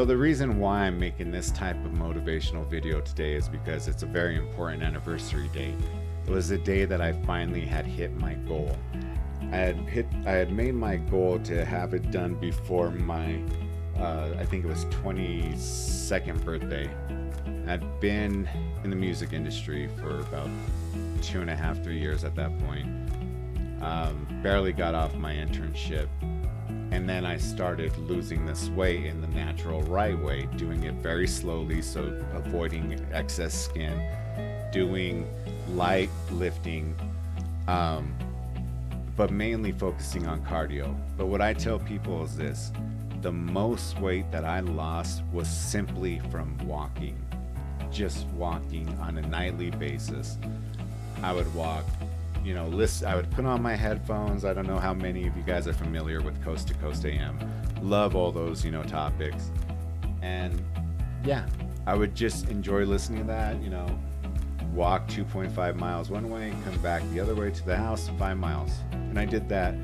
So the reason why I'm making this type of motivational video today is because it's a very important anniversary date. It was the day that I finally had hit my goal. I had made my goal to have it done before my I think it was 22nd birthday. I'd been in the music industry for about 2.5, 3 years at that point. Barely got off my internship. And then I started losing this weight in the natural right way, doing it very slowly, so avoiding excess skin, doing light lifting, but mainly focusing on cardio. But what I tell people is this: the most weight that I lost was simply from walking, just walking on a nightly basis. I would walk, I would put on my headphones. I don't know how many of you guys are familiar with Coast to Coast AM. Love all those, topics. And yeah, I would just enjoy listening to that, walk 2.5 miles one way, come back the other way to the house, 5 miles. And I did that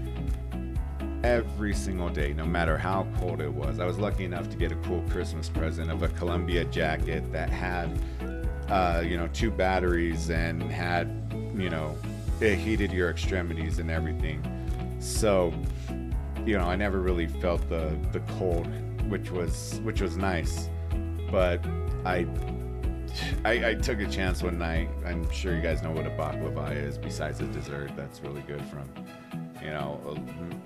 every single day, no matter how cold it was. I was lucky enough to get a cool Christmas present of a Columbia jacket that had, 2 batteries and had, it heated your extremities and everything. So, I never really felt the cold, which was nice. But I took a chance one night. I'm sure you guys know what a baklava is, besides a dessert that's really good from,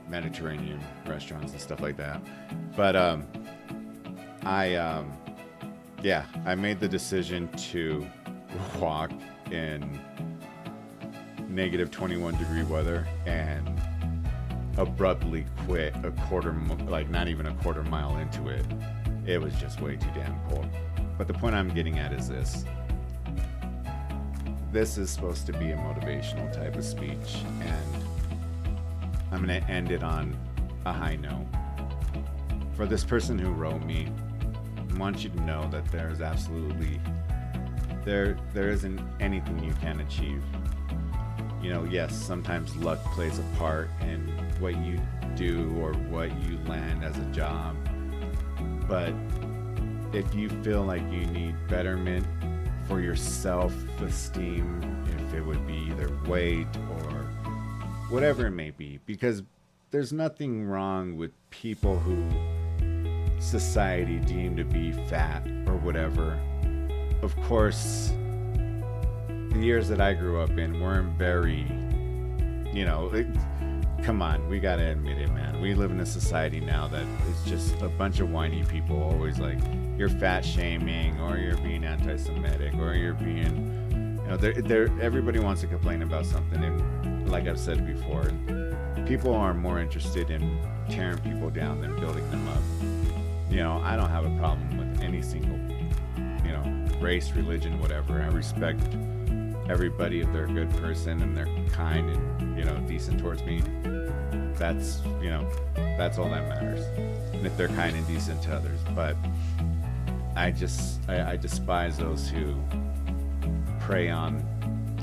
Mediterranean restaurants and stuff like that. But I made the decision to walk in negative 21 degree weather and abruptly quit not even a quarter mile into it. It was just way too damn cold. But the point I'm getting at is this: this is supposed to be a motivational type of speech, and I'm going to end it on a high note. For this person who wrote me, I want you to know that there isn't anything you can achieve. Yes, sometimes luck plays a part in what you do or what you land as a job. But if you feel like you need betterment for your self-esteem, if it would be either weight or whatever it may be, because there's nothing wrong with people who society deem to be fat or whatever. Of course, the years that I grew up in weren't very, come on, we gotta admit it, man. We live in a society now that is just a bunch of whiny people always like, you're fat shaming, or you're being anti-Semitic, or you're being, everybody wants to complain about something. And like I've said before, people are more interested in tearing people down than building them up. I don't have a problem with any single, race, religion, whatever. I respect everybody if they're a good person and they're kind and, decent towards me. That's all that matters. And if they're kind and decent to others. But I despise those who prey on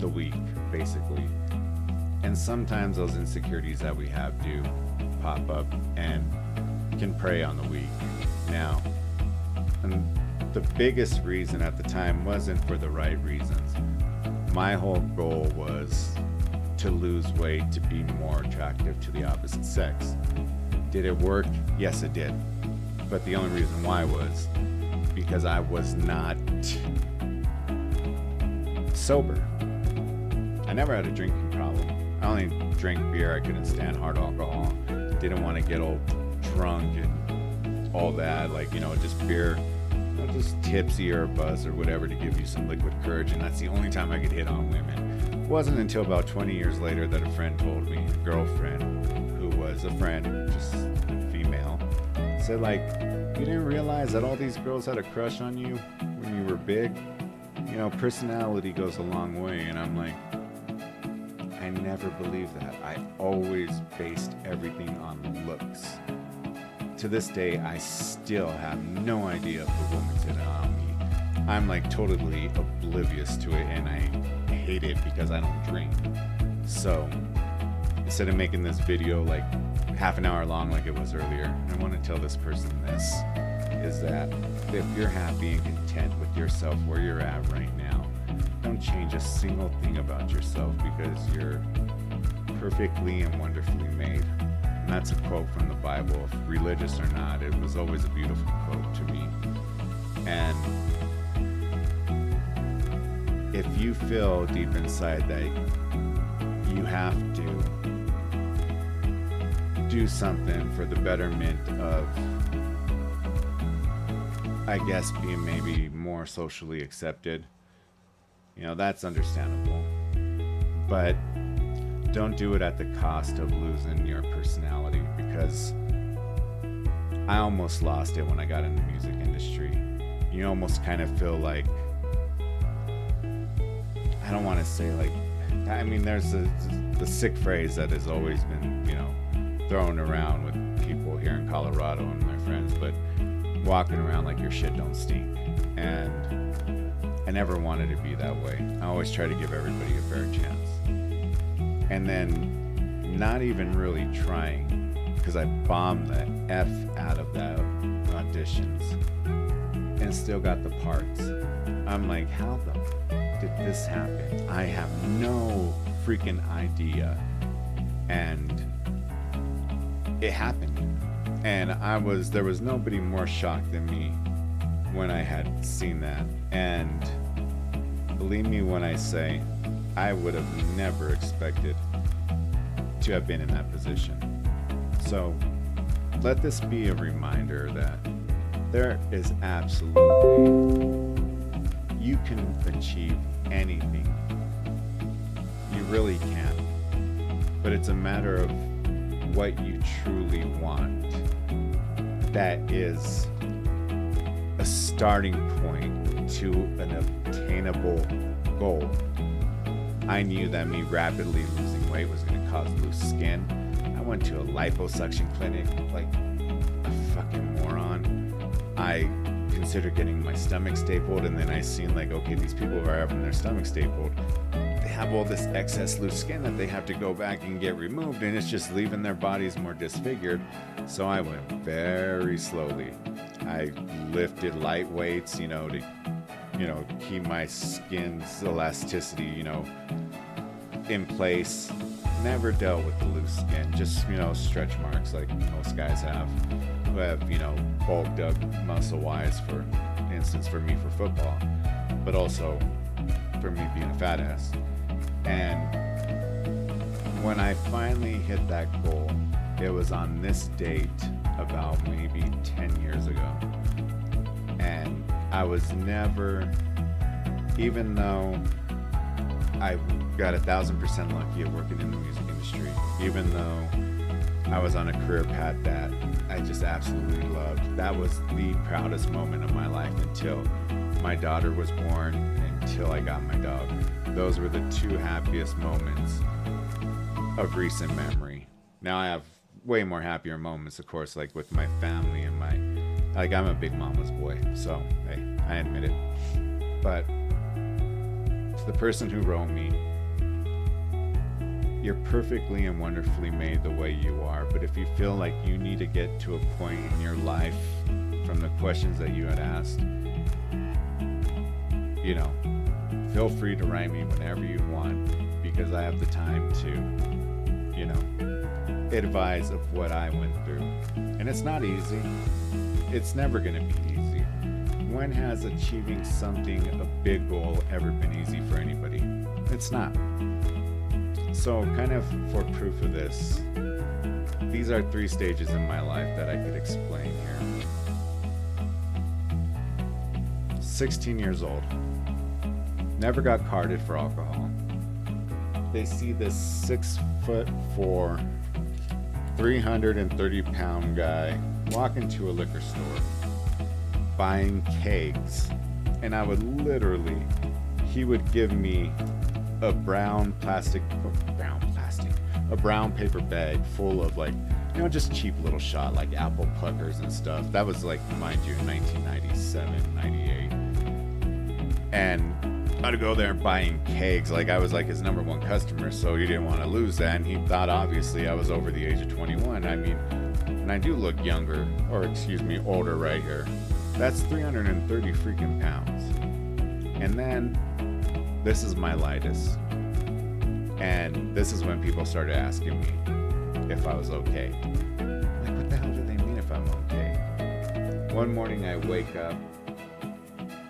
the weak, basically. And sometimes those insecurities that we have do pop up and can prey on the weak. Now, and the biggest reason at the time wasn't for the right reasons. My whole goal was to lose weight to be more attractive to the opposite sex. Did it work? Yes, it did. But the only reason why was because I was not sober. I never had a drinking problem. I only drank beer. I couldn't stand hard alcohol. Didn't want to get all drunk and all that. Just beer, just tipsy or a buzz or whatever to give you some liquid courage. And that's the only time I could hit on women. It wasn't until about 20 years later that a friend told me, a girlfriend who was a friend, just female, said you didn't realize that all these girls had a crush on you when you were big? Personality goes a long way. And I'm like, I never believed that. I always based everything on looks. To this day, I still have no idea if a woman's in on me. I'm totally oblivious to it, and I hate it because I don't drink. So instead of making this video half an hour long like it was earlier, I want to tell this person this. is that if you're happy and content with yourself where you're at right now, don't change a single thing about yourself, because you're perfectly and wonderfully made. And that's a quote from the Bible. If religious or not, it was always a beautiful quote to me. And if you feel deep inside that you have to do something for the betterment of, I guess, being maybe more socially accepted, that's understandable. But don't do it at the cost of losing your personality, because I almost lost it when I got in the music industry. You almost kind of feel like, I don't want to say like, there's the sick phrase that has always been, thrown around with people here in Colorado and my friends, but walking around like your shit don't stink. And I never wanted to be that way. I always try to give everybody a fair chance. And then not even really trying, because I bombed the F out of that auditions and still got the parts. I'm like, how the did this happen? I have no freaking idea. And it happened. And there was nobody more shocked than me when I had seen that. And believe me when I say, I would have never expected to have been in that position. So let this be a reminder that there is absolutely, you can achieve anything. You really can. But it's a matter of what you truly want. That is a starting point to an obtainable goal. I knew that me rapidly losing weight was going to cause loose skin. I went to a liposuction clinic like a fucking moron. I considered getting my stomach stapled, and then I seen like, okay, these people are having their stomach stapled. They have all this excess loose skin that they have to go back and get removed, and it's just leaving their bodies more disfigured. So I went very slowly. I lifted light weights, to keep my skin's elasticity, in place. Never dealt with the loose skin, just, stretch marks like most guys have, who have, bulked up muscle-wise, for instance, for me for football, but also for me being a fat ass. And when I finally hit that goal, it was on this date about maybe 10 years ago. And I was never, even though I got 1,000% lucky at working in the music industry, even though I was on a career path that I just absolutely loved, that was the proudest moment of my life until my daughter was born, until I got my dog. Those were the two happiest moments of recent memory. Now I have way more happier moments, of course, like with my family and I'm a big mama's boy, so hey, I admit it. But to the person who wrote me, you're perfectly and wonderfully made the way you are, but if you feel like you need to get to a point in your life from the questions that you had asked, feel free to write me whenever you want, because I have the time to, advise of what I went through. And it's not easy. It's never going to be easy. When has achieving something, a big goal, ever been easy for anybody? It's not. So kind of for proof of this, these are 3 stages in my life that I could explain here. 16 years old. Never got carded for alcohol. They see this 6'4", 330-pound guy walk into a liquor store buying kegs, and he would give me a brown paper bag full of just cheap little shot like apple puckers and stuff. That was mind you, 1997, 98. And I'd go there buying kegs. I was his number one customer, so he didn't want to lose that. And he thought obviously I was over the age of 21. And I do look older right here. That's 330 freaking pounds. And then this is my lightest. And this is when people started asking me if I was okay. I'm like, what the hell do they mean if I'm okay? One morning I wake up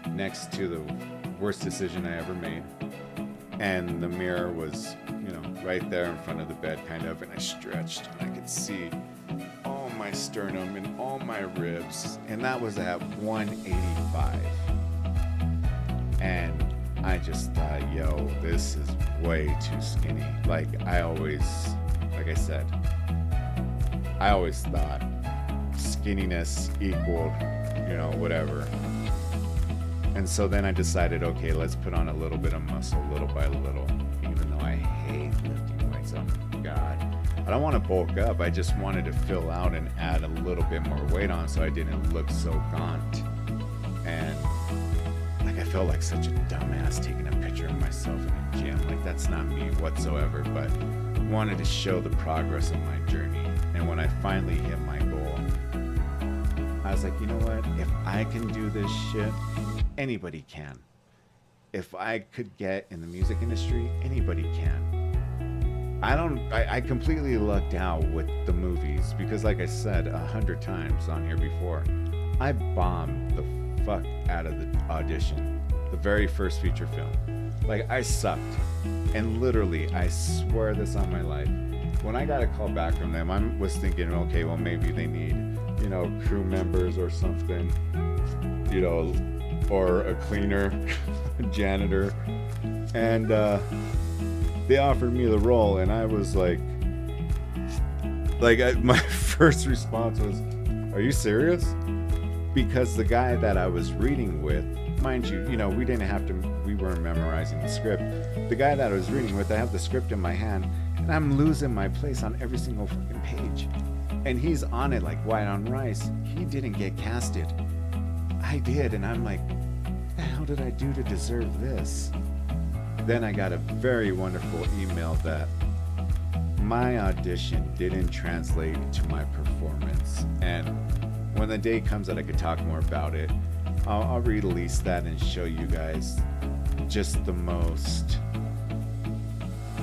next to the worst decision I ever made. And the mirror was, right there in front of the bed, kind of. And I stretched and I could see all my sternum and all my ribs. And that was at 185. And I just thought, yo, this is way too skinny. Like I said, I always thought skinniness equaled, whatever. And so then I decided, okay, let's put on a little bit of muscle, little by little, even though I hate lifting weights. Oh my God. I don't want to bulk up. I just wanted to fill out and add a little bit more weight on so I didn't look so gaunt. And I felt like such a dumbass taking a picture of myself in a gym. Like that's not me whatsoever, but wanted to show the progress of my journey. And when I finally hit my goal, I was like, you know what? If I can do this shit, anybody can. If I could get in the music industry, anybody can. I completely lucked out with the movies because like I said 100 times on here before, I bombed the fuck out of the audition, the very first feature film. Like I sucked, and literally I swear this on my life, when I got a call back from them, I was thinking, okay, well maybe they need crew members or something, or a cleaner, a janitor, and they offered me the role, and I was like my first response was, are you serious? Because the guy that I was reading with, mind you, we weren't memorizing the script. The guy that I was reading with, I have the script in my hand, and I'm losing my place on every single fucking page. And he's on it like white on rice. He didn't get casted. I did, and I'm like, what the hell did I do to deserve this? Then I got a very wonderful email that my audition didn't translate to my performance. And when the day comes that I could talk more about it, I'll release that and show you guys just the most.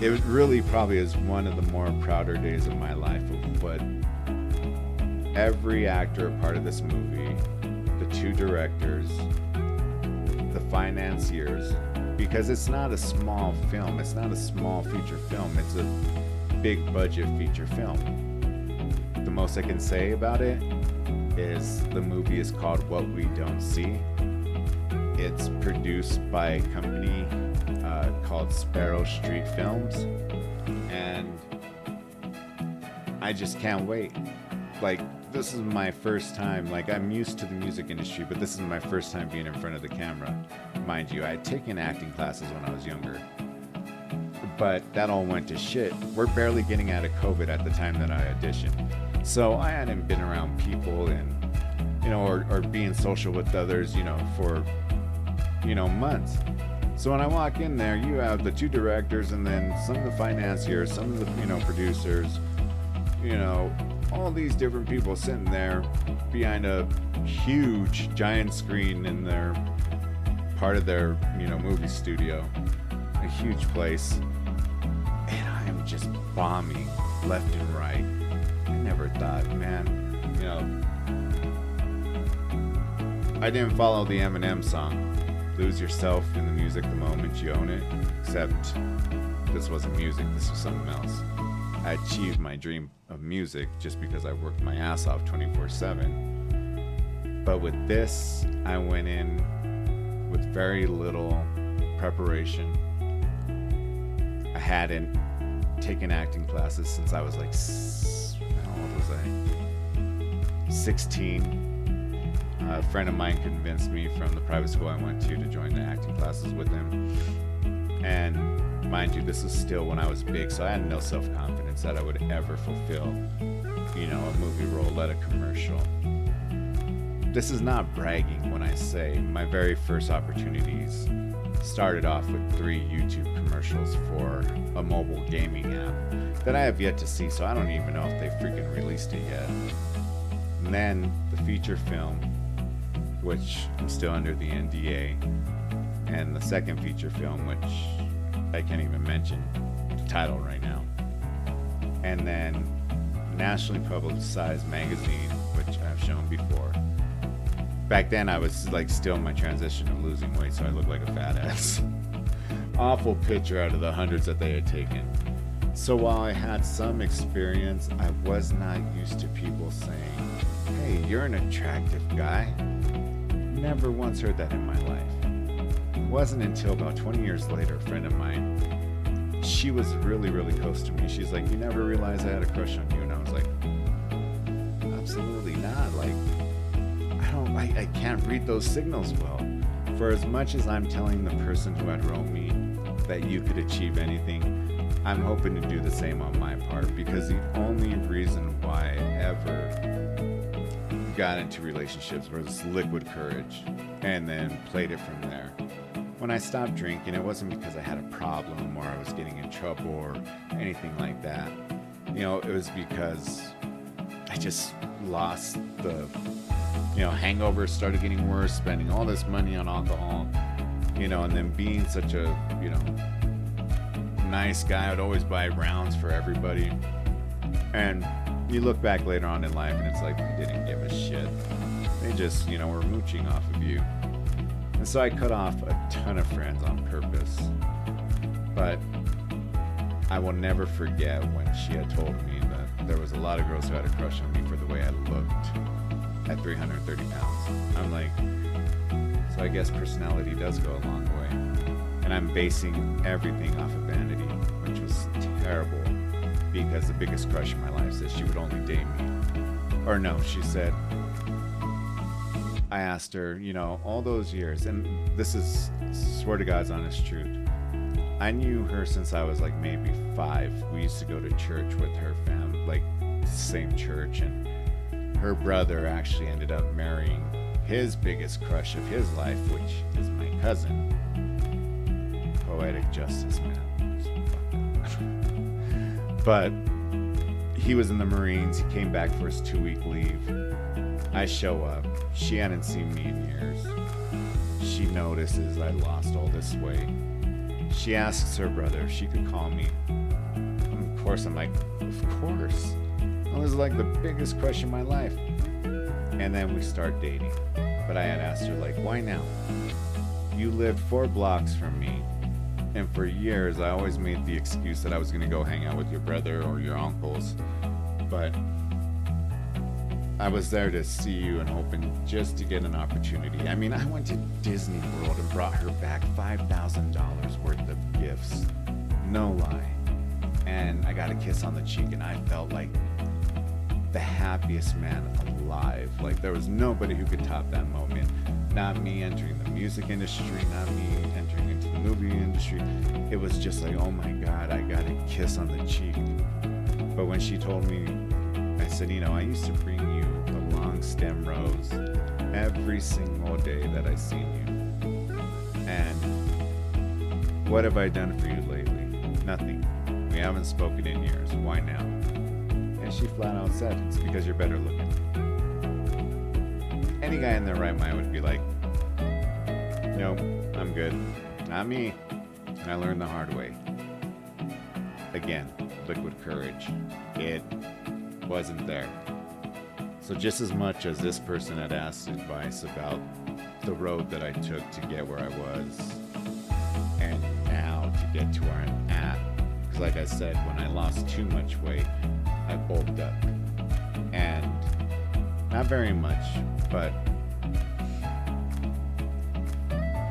It really probably is one of the more prouder days of my life of what every actor a part of this movie, the 2 directors, the financiers, because it's not a small film, it's not a small feature film, it's a big budget feature film. The most I can say about it is the movie is called What We Don't See. It's produced by a company called Sparrow Street Films, and I just can't wait. Like, this is my first time, like I'm used to the music industry, but this is my first time being in front of the camera. Mind you, I had taken acting classes when I was younger, but that all went to shit. We're barely getting out of COVID at the time that I auditioned. So I hadn't been around people and, or being social with others, for, months. So when I walk in there, you have the 2 directors and then some of the financiers, some of the, producers, all these different people sitting there behind a huge giant screen in their part of their, movie studio, a huge place. And I am just bombing left and right. I never thought, man, I didn't follow the Eminem song, Lose Yourself in the Music the moment you own it, except this wasn't music, this was something else. I achieved my dream of music just because I worked my ass off 24/7. But with this, I went in with very little preparation. I hadn't taken acting classes since I was like, how old was I? 16. A friend of mine convinced me from the private school I went to join the acting classes with him. And mind you, this is still when I was big, so I had no self-confidence that I would ever fulfill, a movie role, let a commercial. This is not bragging when I say my very first opportunities started off with 3 YouTube commercials for a mobile gaming app that I have yet to see, so I don't even know if they freaking released it yet. And then the feature film which I'm still under the NDA, and the second feature film, which I can't even mention the title right now, and then nationally publicized magazine, which I've shown before. Back then I was like still in my transition of losing weight, so I looked like a fat ass. Awful picture out of the hundreds that they had taken. So while I had some experience, I was not used to people saying, "Hey, you're an attractive guy." Never once heard that in my life. It wasn't until about 20 years later, a friend of mine, she was really, really close to me. She's like, "You never realized I had a crush on you?" And I was like, "Absolutely not. Like, I can't read those signals well." For as much as I'm telling the person who had wrote me that you could achieve anything, I'm hoping to do the same on my part, because the only reason why I ever got into relationships was liquid courage, and then played it from there. When I stopped drinking, it wasn't because I had a problem or I was getting in trouble or anything like that. It was because I just lost the hangovers started getting worse, spending all this money on alcohol, and then being such a, nice guy, I'd always buy rounds for everybody. And you look back later on in life and it's like, they didn't give a shit. They just, were mooching off of you. And so I cut off a ton of friends on purpose. But I will never forget when she had told me that there was a lot of girls who had a crush on me for the way I looked at 330 pounds. I'm like, so I guess personality does go a long way. And I'm basing everything off of vanity, which was terrible, because the biggest crush in my life said she would only date me. Or no, she said, I asked her, all those years, and this is, swear to God's honest truth, I knew her since I was like maybe 5. We used to go to church with her family, like same church, and her brother actually ended up marrying his biggest crush of his life, which is my cousin. Poetic justice, man. But he was in the Marines. He came back for his 2-week leave. I show up. She hadn't seen me in years. She notices I lost all this weight. She asks her brother if she could call me. Of course, I'm like, of course. I was like the biggest crush in my life. And then we start dating. But I had asked her, like, why now? You lived 4 blocks from me. And for years, I always made the excuse that I was going to go hang out with your brother or your uncles. But I was there to see you and hoping just to get an opportunity. I mean, I went to Disney World and brought her back $5,000 worth of gifts. No lie. And I got a kiss on the cheek, and I felt like the happiest man alive. Like, there was nobody who could top that moment. Not me entering the music industry, not me entering into the movie industry. It was just like, oh my God, I got a kiss on the cheek. But when she told me, I said, I used to bring you the long stem rose every single day that I seen you. And what have I done for you lately? Nothing. We haven't spoken in years. Why now? And she flat out said, it's because you're better looking. Any guy in their right mind would be like, nope, I'm good. Not me. And I learned the hard way. Again, liquid courage. It wasn't there. So just as much as this person had asked advice about the road that I took to get where I was, and now to get to where I'm at, because like I said, when I lost too much weight, I bulked up. And not very much, but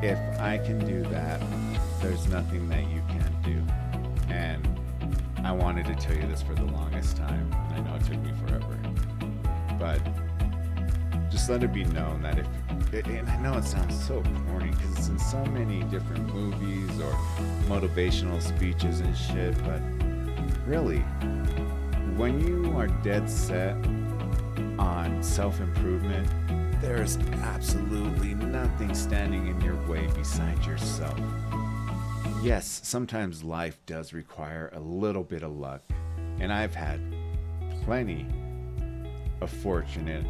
if I can do that, there's nothing that you can't do. And I wanted to tell you this for the longest time. I know it took me forever. But just let it be known that and I know it sounds so corny because it's in so many different movies or motivational speeches and shit, but really, when you are dead set on self-improvement, there's absolutely nothing standing in your way besides yourself. Yes, sometimes life does require a little bit of luck, and I've had plenty of fortunate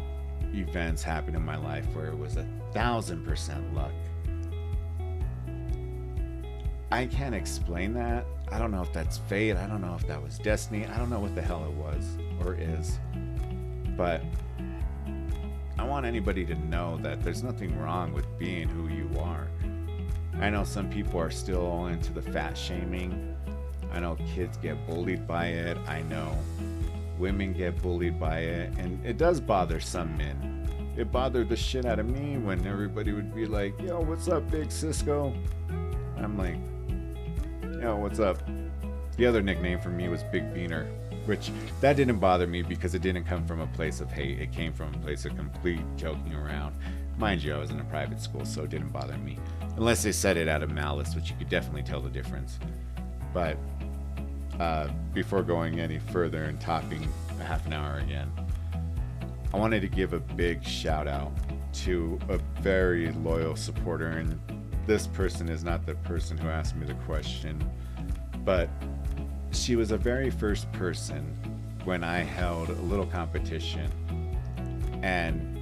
events happen in my life where it was 1,000% luck. I can't explain that. I don't know if that's fate. I don't know if that was destiny. I don't know what the hell it was or is. But I want anybody to know that there's nothing wrong with being who you are. I know some people are still all into the fat shaming. I know kids get bullied by it. I know women get bullied by it. And it does bother some men. It bothered the shit out of me when everybody would be like, yo, what's up, Big Cisco? I'm like, yo, what's up? The other nickname for me was Big Beaner, which that didn't bother me because it didn't come from a place of hate. It came from a place of complete joking around. Mind you, I was in a private school, so it didn't bother me. Unless they said it out of malice, which you could definitely tell the difference. But before going any further and topping a half an hour again, I wanted to give a big shout out to a very loyal supporter. And this person is not the person who asked me the question, but she was the very first person when I held a little competition. And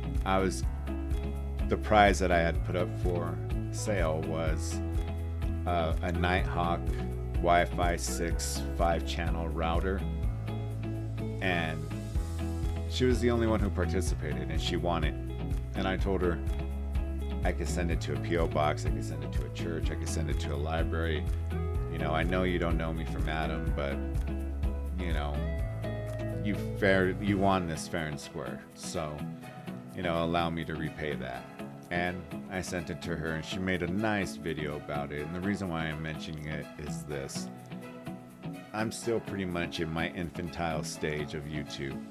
the prize that I had put up for sale was a Nighthawk Wi-Fi 6 5-channel router. And she was the only one who participated, and she won it. And I told her I could send it to a P.O. box, I could send it to a church, I could send it to a library. You know, I know you don't know me from Adam, but, you know, you won this fair and square. So, you know, allow me to repay that. And I sent it to her, and she made a nice video about it. And the reason why I'm mentioning it is this. I'm still pretty much in my infantile stage of YouTube.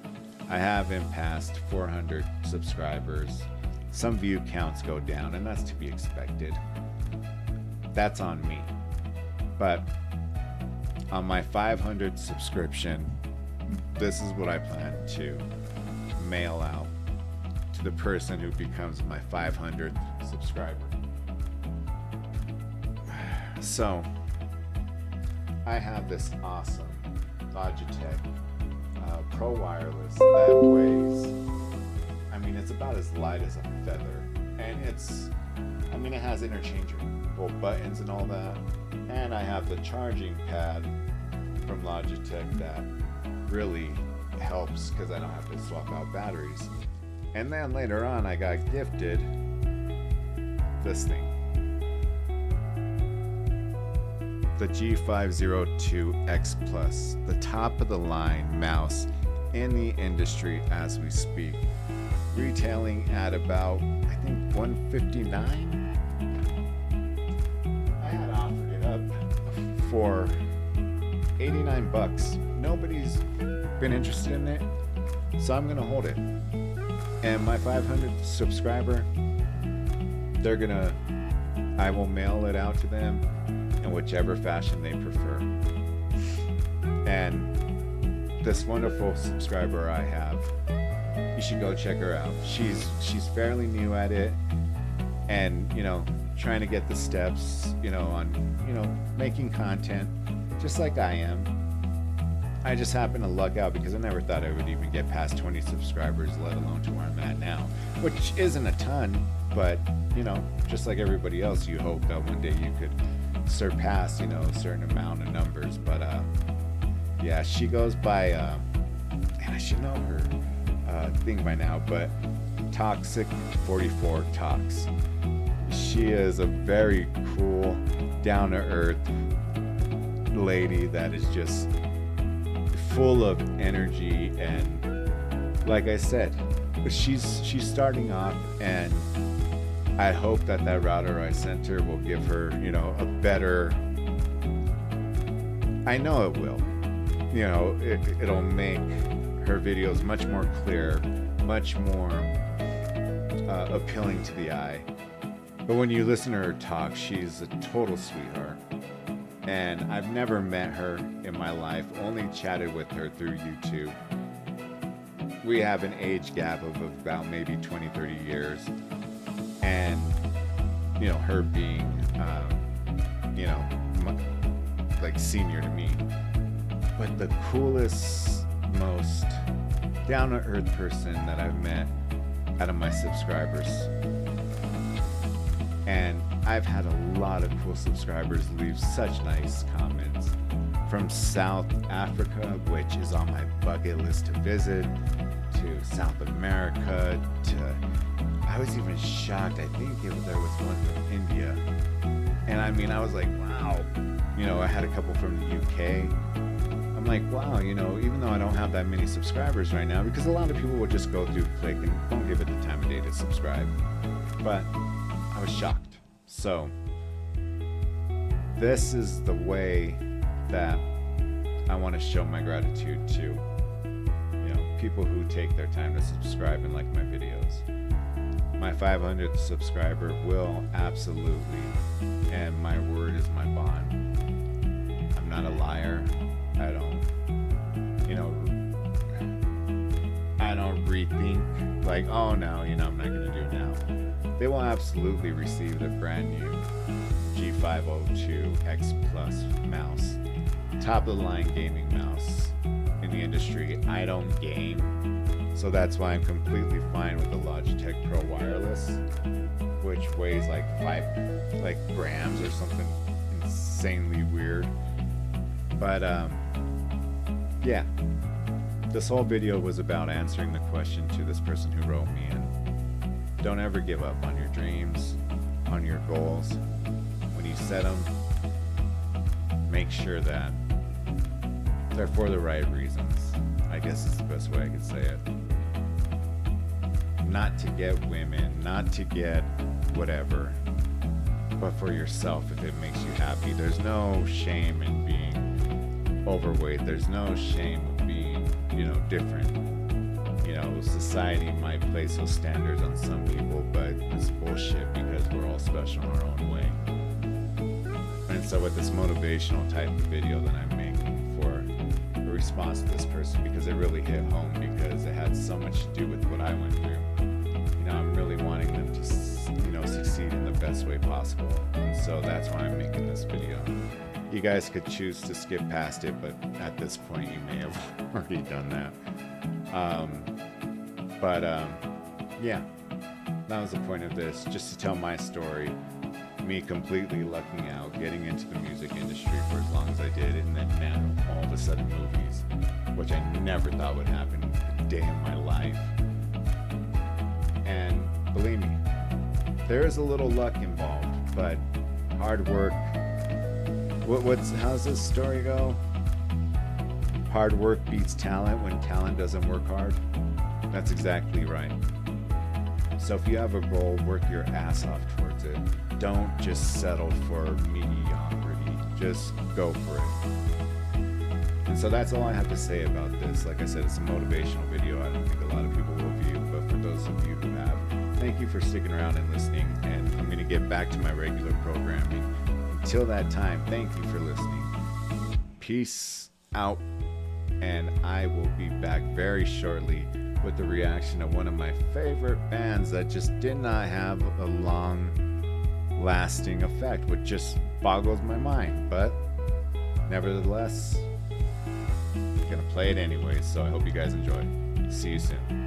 I haven't passed 400 subscribers. Some view counts go down, and that's to be expected. That's on me. But on my 500 subscription, this is what I plan to mail out to the person who becomes my 500th subscriber. So, I have this awesome Logitech Pro Wireless that weighs, I mean, it's about as light as a feather. And it has interchangeable buttons and all that. And I have the charging pad from Logitech that really helps because I don't have to swap out batteries. And then later on, I got gifted this thing. The G502X Plus, the top of the line mouse in the industry as we speak, retailing at about, I think, $159. I had offered it up for $89. Nobody's been interested in it, so I'm gonna hold it. And my 500th subscriber, I will mail it out to them in whichever fashion they prefer. And this wonderful subscriber I have, you should go check her out. She's fairly new at it, and trying to get the steps, on making content, just like I am. I just happened to luck out because I never thought I would even get past 20 subscribers, let alone to where I'm at now, which isn't a ton, but just like everybody else, you hope that one day you could surpass, a certain amount of numbers. But yeah, she goes by, and I should know her thing by now, but Toxic 44 Talks. She is a very cool, down-to-earth lady that is just full of energy, and like I said, she's starting off, and I hope that router I sent her will give her, a better, I know it will, it'll make her videos much more clear, much more appealing to the eye. But when you listen to her talk, she's a total sweetheart. And I've never met her in my life, only chatted with her through YouTube. We have an age gap of about maybe 20, 30 years. And, her being, like senior to me. But the coolest, most down-to-earth person that I've met out of my subscribers. And I've had a lot of cool subscribers leave such nice comments. From South Africa, which is on my bucket list to visit, to South America, to... I was even shocked. I think there was one from India. And I mean, I was like, wow. You know, I had a couple from the UK. I'm like, wow, you know, even though I don't have that many subscribers right now, because a lot of people will just go through, click, and don't give it the time of day to subscribe. But I was shocked. So this is the way that I want to show my gratitude to, you know, people who take their time to subscribe and like my videos. My 500th subscriber will absolutely, and my word is my bond. I'm not a liar. I don't rethink like, oh no, you know, I'm not going to do it now. They will absolutely receive the brand new G502 X Plus mouse. Top of the line gaming mouse in the industry. I don't game, so that's why I'm completely fine with the Logitech Pro Wireless, which weighs like 5 grams or something insanely weird. But yeah, this whole video was about answering the question to this person who wrote me in. Don't ever give up on your dreams, on your goals. When you set them, make sure that they're for the right reasons. I guess is the best way I could say it. Not to get women, not to get whatever, but for yourself if it makes you happy. There's no shame in being overweight. There's no shame in being, you know, different. You know, society might place those standards on some people, but it's bullshit because we're all special in our own way. And so with this motivational type of video that I'm making for a response to this person, because it really hit home, because it had so much to do with what I went through. You know, I'm really wanting them to, you know, succeed in the best way possible. And so that's why I'm making this video. You guys could choose to skip past it, but at this point you may have already done that. Yeah, that was the point of this, just to tell my story. Me completely lucking out, getting into the music industry for as long as I did, and then now all of a sudden movies, which I never thought would happen a day in my life. And believe me, there is a little luck involved, but hard work. How's this story go? Hard work beats talent when talent doesn't work hard. That's exactly right. So if you have a goal, work your ass off towards it. Don't just settle for mediocrity. Just go for it. And so that's all I have to say about this. Like I said, it's a motivational video. I don't think a lot of people will view, but for those of you who have, thank you for sticking around and listening. And I'm going to get back to my regular programming. Until that time, thank you for listening. Peace out. And I will be back very shortly with the reaction of one of my favorite bands that just did not have a long lasting effect, which just boggles my mind. But nevertheless, I'm gonna play it anyway, so I hope you guys enjoy. See you soon.